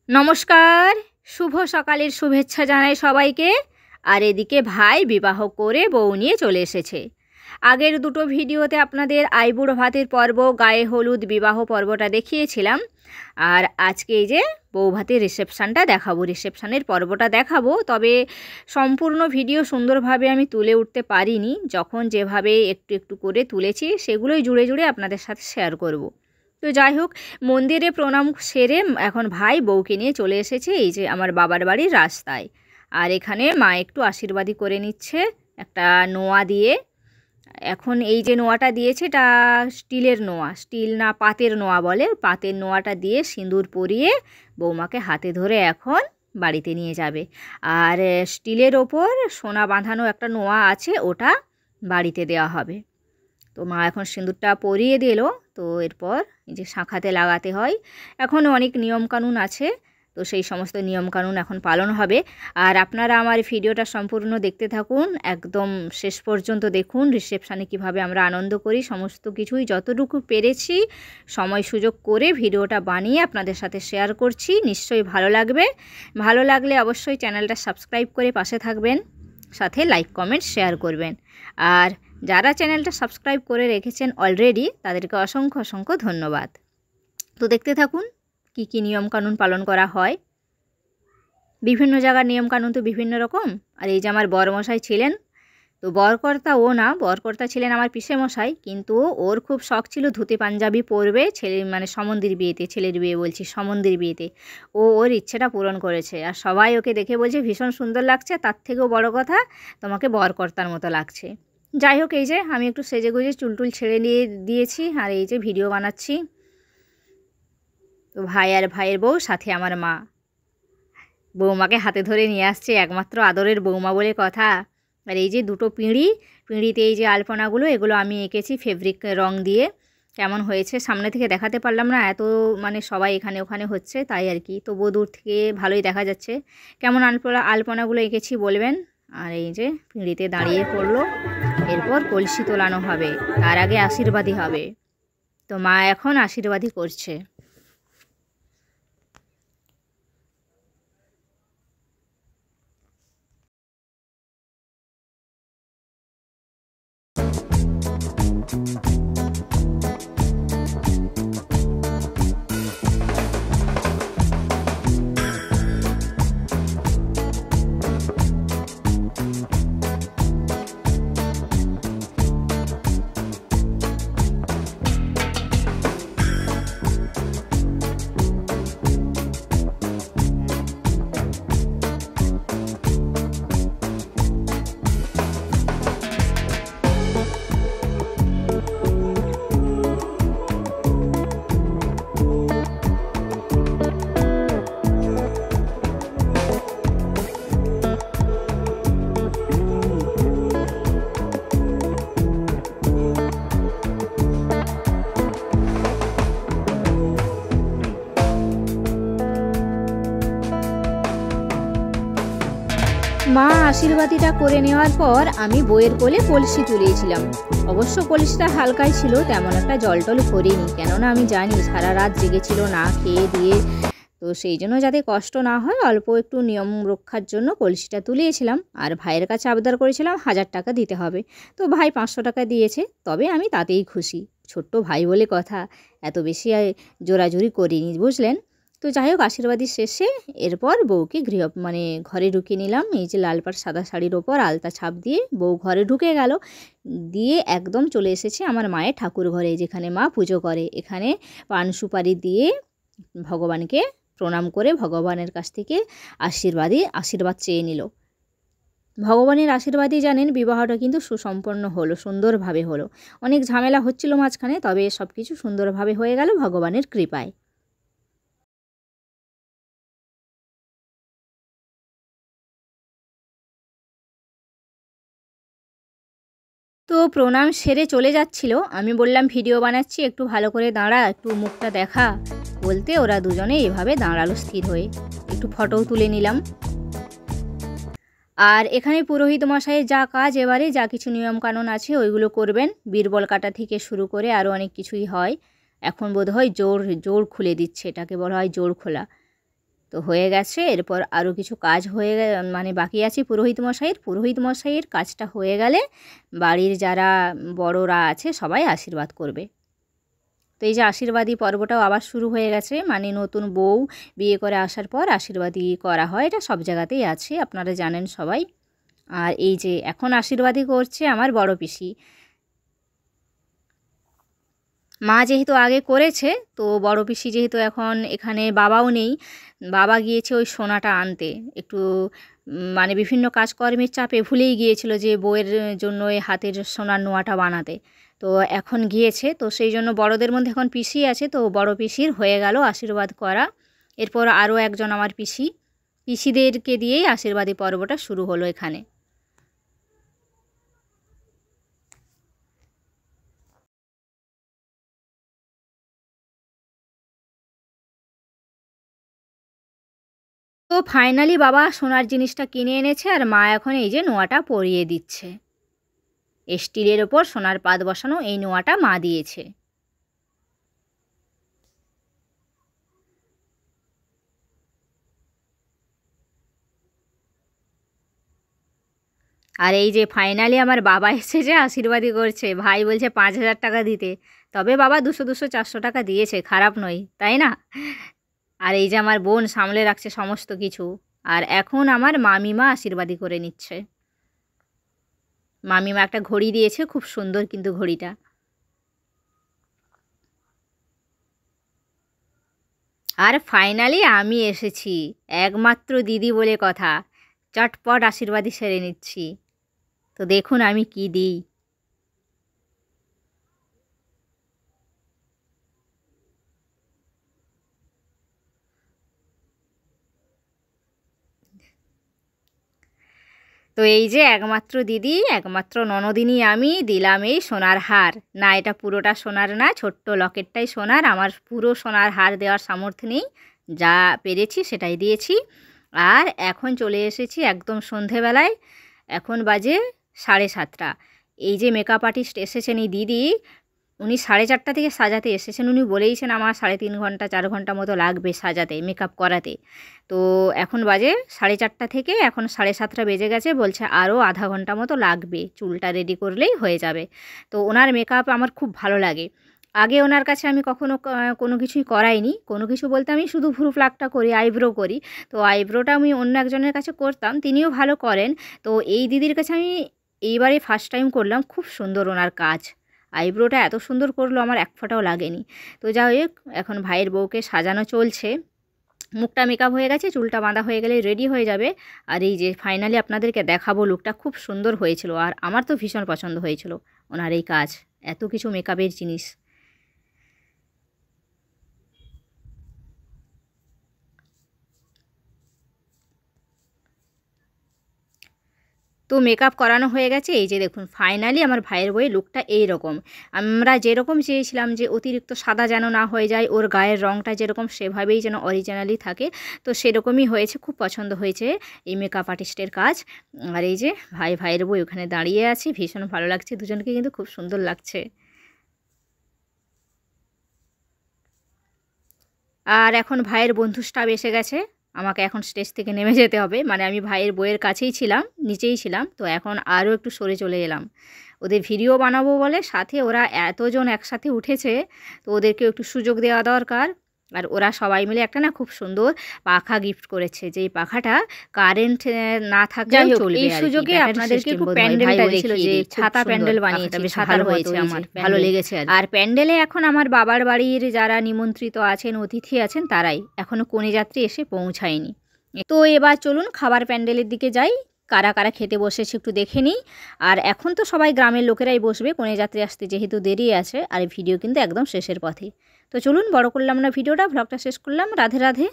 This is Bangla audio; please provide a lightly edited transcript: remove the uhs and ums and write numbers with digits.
নমস্কার, শুভ সকালের শুভেচ্ছা জানাই সবাইকে। আর এদিকে ভাই বিবাহ করে বউ নিয়ে চলে এসেছে। আগের দুটো ভিডিওতে আপনাদের আইবুড়ো ভাতের পর্ব, গায়ে হলুদ, বিবাহ পর্বটা দেখিয়েছিলাম। আর আজকে এই যে বউ ভাতের রিসেপশানটা দেখাবো, রিসেপশানের পর্বটা দেখাবো। তবে সম্পূর্ণ ভিডিও সুন্দরভাবে আমি তুলে উঠতে পারিনি। যখন যেভাবে একটু একটু করে তুলেছি সেগুলোই জুড়ে জুড়ে আপনাদের সাথে শেয়ার করব। তো যাই হোক, মন্দিরে প্রণাম সেরে এখন ভাই বউকে নিয়ে চলে এসেছে এই যে আমার বাবার বাড়ির রাস্তায়। আর এখানে মা একটু আশীর্বাদী করে নিচ্ছে একটা নোয়া দিয়ে। এখন এই যে নোয়াটা দিয়েছে এটা স্টিলের নোয়া, স্টিল না পাতের নোয়া বলে, পাতের নোয়াটা দিয়ে সিঁদুর পরিয়ে বৌমাকে হাতে ধরে এখন বাড়িতে নিয়ে যাবে। আর স্টিলের ওপর সোনা বাঁধানো একটা নোয়া আছে, ওটা বাড়িতে দেওয়া হবে। তো মা এখন সিঁদুরটা পরিয়ে দিল। তো এরপর এই যে শাঁখাতে লাগাতে হয়, এখনও অনেক নিয়মকানুন আছে, তো সেই সমস্ত নিয়মকানুন এখন পালন হবে। আর আপনারা আমার ভিডিওটা সম্পূর্ণ দেখতে থাকুন, একদম শেষ পর্যন্ত দেখুন রিসেপশানে কিভাবে আমরা আনন্দ করি। সমস্ত কিছুই যতটুকু পেরেছি সময় সুযোগ করে ভিডিওটা বানিয়ে আপনাদের সাথে শেয়ার করছি। নিশ্চয়ই ভালো লাগবে। ভালো লাগলে অবশ্যই চ্যানেলটা সাবস্ক্রাইব করে পাশে থাকবেন, সাথে লাইক কমেন্ট শেয়ার করবেন। আর যারা চ্যানেলটা সাবস্ক্রাইব করে রেখেছেন অলরেডি তাদেরকে অসংখ্য অসংখ্য ধন্যবাদ। তো দেখতে থাকুন কি কি নিয়মকানুন পালন করা হয়। বিভিন্ন জায়গার নিয়মকানুন তো বিভিন্ন রকম। আর এই যে আমার বরমশাই ছিলেন, তো বরকর্তা ও না, বরকর্তা ছিলেন আমার পিসেমশাই, কিন্তু ওর খুব শখ ছিল ধুতি পাঞ্জাবি পরবে ছেলে, মানে সমন্দির বিয়েতে, ছেলের বিয়ে বলছি, সমন্দির বিয়েতে। ওর ইচ্ছেটা পূরণ করেছে। আর সবাই ওকে দেখে বলছে ভীষণ সুন্দর লাগছে, তার থেকেও বড় কথা তোমাকে বরকর্তার মতো লাগছে। যাই হোক, এই যে আমি একটু সেজে গুজে চুলটুল ছেড়ে নিয়ে দিয়েছি, আর এই যে ভিডিও বানাচ্ছি। তো ভাই আর ভাইয়ের বউ, সাথে আমার মা, বৌমাকে হাতে ধরে নিয়ে আসছে, একমাত্র আদরের বৌমা বলে কথা। আর এই যে দুটো পিঁড়িতে এই যে আলপনাগুলো, এগুলো আমি এঁকেছি ফেব্রিক রং দিয়ে। কেমন হয়েছে সামনে থেকে দেখাতে পারলাম না, এত মানে সবাই এখানে ওখানে হচ্ছে তাই আর কি, তবুও দূর থেকে ভালোই দেখা যাচ্ছে। কেমন আলপনাগুলো এঁকেছি বলবেন। আর এই যে পিঁড়িতে দাঁড়িয়ে পড়লো, এরপর কলসি তোলানো হবে, তার আগে আশীর্বাদী হবে। তো মা এখন আশীর্বাদী করছে। মা আশীর্বাদীটা করে নেওয়ার পর আমি বইয়ের কোলে কলসি তুলিয়েছিলাম। অবশ্য কলসিটা হালকাই ছিল, তেমন একটা জল টল করিনি, কেননা আমি জানি সারা রাত জেগেছিল না খেয়ে দিয়ে। তো সেই জন্য যাতে কষ্ট না হয় অল্প একটু নিয়ম রক্ষার জন্য কলসিটা তুলিয়েছিলাম। আর ভাইয়ের কাছে আবদার করেছিলাম 1000 টাকা দিতে হবে। তো ভাই 500 টাকা দিয়েছে, তবে আমি তাতেই খুশি। ছোট্ট ভাই বলে কথা, এত বেশি জোরাজুরি করিনি, বুঝলেন। তো যাই হোক, আশীর্বাদী শেষে এরপর বউকে ঘরে ঢুকিয়ে নিলাম। এই যে লাল পাড় সাদা শাড়ির ওপর আলতা ছাপ দিয়ে বউ ঘরে ঢুকে গেল, দিয়ে একদম চলে এসেছে আমার মায়ের ঠাকুর ঘরে, যেখানে মা পুজো করে। এখানে পান সুপারি দিয়ে ভগবানকে প্রণাম করে ভগবানের কাছ থেকে আশীর্বাদ চেয়ে নিল। ভগবানের আশীর্বাদই জানেন বিবাহটা কিন্তু সুসম্পন্ন হলো, সুন্দরভাবে হলো। অনেক ঝামেলা হচ্ছিল মাঝখানে, তবে সব কিছু সুন্দরভাবে হয়ে গেল ভগবানের কৃপায়। তো প্রণাম সেরে চলে যাচ্ছিল, আমি বললাম ভিডিও বানাচ্ছি, একটু ভালো করে দাঁড়া, একটু মুখটা দেখা। বলতে ওরা দুজনে এভাবে দাঁড়ালো স্থির হয়ে, একটু ফটোও তুলে নিলাম। আর এখানে পুরোহিত মশাইয়ের যা কাজ, এবারে যা কিছু নিয়মকানুন আছে ওইগুলো করবেন। বীরবল কাটা থেকে শুরু করে আরও অনেক কিছুই হয়। এখন বোধহয় জোর খুলে দিচ্ছে, এটাকে বলা হয় জোর খোলা। তো হয়ে গেছে। এরপর আরও কিছু কাজ মানে বাকি আছে পুরোহিত মশাইয়ের কাজটা হয়ে গেলে বাড়ির যারা বড়রা আছে সবাই আশীর্বাদ করবে। তো এই যে আশীর্বাদী পর্বটাও আবার শুরু হয়ে গেছে, মানে নতুন বউ বিয়ে করে আসার পর আশীর্বাদী করা হয়, এটা সব জায়গাতেই আছে, আপনারা জানেন সবাই। আর এই যে এখন আশীর্বাদী করছে আমার বড় পিসি। মা যেহেতু আগে করেছে, তো বড় পিসি যেহেতু এখন এখানে বাবাও নেই, বাবা গিয়েছে ওই সোনাটা আনতে, একটু মানে বিভিন্ন কাজকর্মের চাপে ভুলেই গিয়েছিল যে বউয়ের জন্য এই হাতের সোনার নোয়াটা বানাতে। তো এখন গিয়েছে, তো সেই জন্য বড়দের মধ্যে এখন পিসি আছে, তো বড় পিসির হয়ে গেল আশীর্বাদ করা। এরপর আরও একজন আমার পিসিদেরকে দিয়েই আশীর্বাদী পর্বটা শুরু হলো এখানে। তো ফাইনালি বাবা সোনার জিনিসটা কিনে এনেছে, আর মা এখন এই যে নোয়াটা পরিয়ে দিচ্ছে। স্টিলের ওপর সোনার পাত বসানো এই নোয়াটা মা দিয়েছে। আর এই যে ফাইনালি আমার বাবা এসেছে আশীর্বাদই করছে। ভাই বলছে 5,000 টাকা দিতে, তবে বাবা 200-400 টাকা দিয়েছে, খারাপ নয়, তাই না? আর এই যে আমার বোন সামলে রাখছে সমস্ত কিছু। আর এখন আমার মামিমা আশীর্বাদী করে নিচ্ছে। মামিমা একটা ঘড়ি দিয়েছে, খুব সুন্দর কিন্তু ঘড়িটা। আর ফাইনালি আমি এসেছি, একমাত্র দিদি বলে কথা, চটপট আশীর্বাদী সেরে নিচ্ছি। তো দেখুন আমি কি দিই। তো এই যে একমাত্র দিদি, একমাত্র ননদিনী আমি দিলাম এই সোনার হার। না, এটা পুরোটা সোনার না, ছোট্ট লকেটটাই সোনার। আমার পুরো সোনার হার দেওয়ার সামর্থ্য নেই, যা পেরেছি সেটাই দিয়েছি। আর এখন চলে এসেছি একদম সন্ধেবেলায়, এখন বাজে 7:30। এই যে মেকআপ আর্টিস্ট এসেছেন এই দিদি, উনি 4:30 থেকে সাজাতে এসেছেন। উনি বলেইছেন আমার 3.5 ঘন্টা 4 ঘন্টা মতো লাগবে সাজাতে, মেকআপ করাতে। তো এখন বাজে 4:30 থেকে এখন 7:30 বেজে গেছে, বলছে আরও আধা ঘন্টা মতো লাগবে, চুলটা রেডি করলেই হয়ে যাবে। তো ওনার মেকআপ আমার খুব ভালো লাগে। আগে ওনার কাছে আমি কখনো কোনো কিছুই করাইনি, কোনো কিছু বলতে আমি শুধু ভ্রু প্লাকটা করি, আইব্রো করি। তো আইব্রোটা আমি অন্য একজনের কাছে করতাম, তিনিও ভালো করেন। তো এই দিদির কাছে আমি এইবারে ফার্স্ট টাইম করলাম, খুব সুন্দর ওনার কাজ। আইব্রোটা এত সুন্দর করলো, আমার এক ফোঁটাও লাগেনি। তো যাই হোক, এখন ভাইয়ের বউকে সাজানো চলছে, মুখটা মেকআপ হয়ে গেছে, চুলটা বাঁধা হয়ে গেলে রেডি হয়ে যাবে। আর এই যে ফাইনালি আপনাদেরকে দেখাবো, লুকটা খুব সুন্দর হয়েছিল, আর আমার তো ভীষণ পছন্দ হয়েছিল ওনার এই কাজ, এত কিছু মেকআপের জিনিস। তো মেকআপ করানো হয়ে গেছে, এই যে দেখুন ফাইনালি আমার ভাইয়ের বউয়ের লুকটা এই রকম। আমরা যেরকম চেয়েছিলাম যে অতিরিক্ত সাদা যেন না হয়ে যায়, ওর গায়ের রঙটা যেরকম সেভাবেই যেন অরিজিনালি থাকে, তো সেরকমই হয়েছে। খুব পছন্দ হয়েছে এই মেকআপ আর্টিস্টের কাজ। আর এই যে ভাইয়ের বউ ওখানে দাঁড়িয়ে আছে, ভীষণ ভালো লাগছে, দুজনকে কিন্তু খুব সুন্দর লাগছে। আর এখন ভাইয়ের বন্ধু স্টাফ এসে গেছে, আমাকে এখন স্টেজ থেকে নেমে যেতে হবে, মানে আমি ভাইয়ের বইয়ের কাছেই ছিলাম, নিচেই ছিলাম, তো এখন আরও একটু সরে চলে এলাম। ওদের ভিডিও বানাবো বলে, সাথে ওরা এতজন একসাথে উঠেছে, তো ওদেরকে একটু সুযোগ দেওয়া দরকার। আর ওরা সবাই মিলে একটা না খুব সুন্দর পাখা গিফট করেছে, যেই পাখাটা কারেন্ট না থাকলেও চলবে। এই সুযোগে আপনাদেরকে একটু প্যান্ডেলটা দেখিয়ে দিই, ছাতা প্যান্ডেল বানিয়েছে, ছাতার হয়েছে, আমার ভালো লেগেছে। আর প্যান্ডেলে এখন আমার বাবার বাড়ির যারা নিমন্ত্রিত আছেন, অতিথি আছেন, তারাই, এখনও কনে যাত্রী এসে পৌঁছায়নি। তো এবার চলুন খাবার প্যান্ডেলের দিকে যাই, কারা কারা খেতে বসেছে একটু দেখে নিই। আর এখন তো সবাই গ্রামের লোকেরাই বসবে, কনে যাত্রী আসতে যেহেতু দেরি আছে, আর ভিডিও কিন্তু একদম শেষের পথে। তো চলুন, বড় করলাম না ভিডিওটা, ভ্লগটা শেষ করলাম। রাধে রাধে।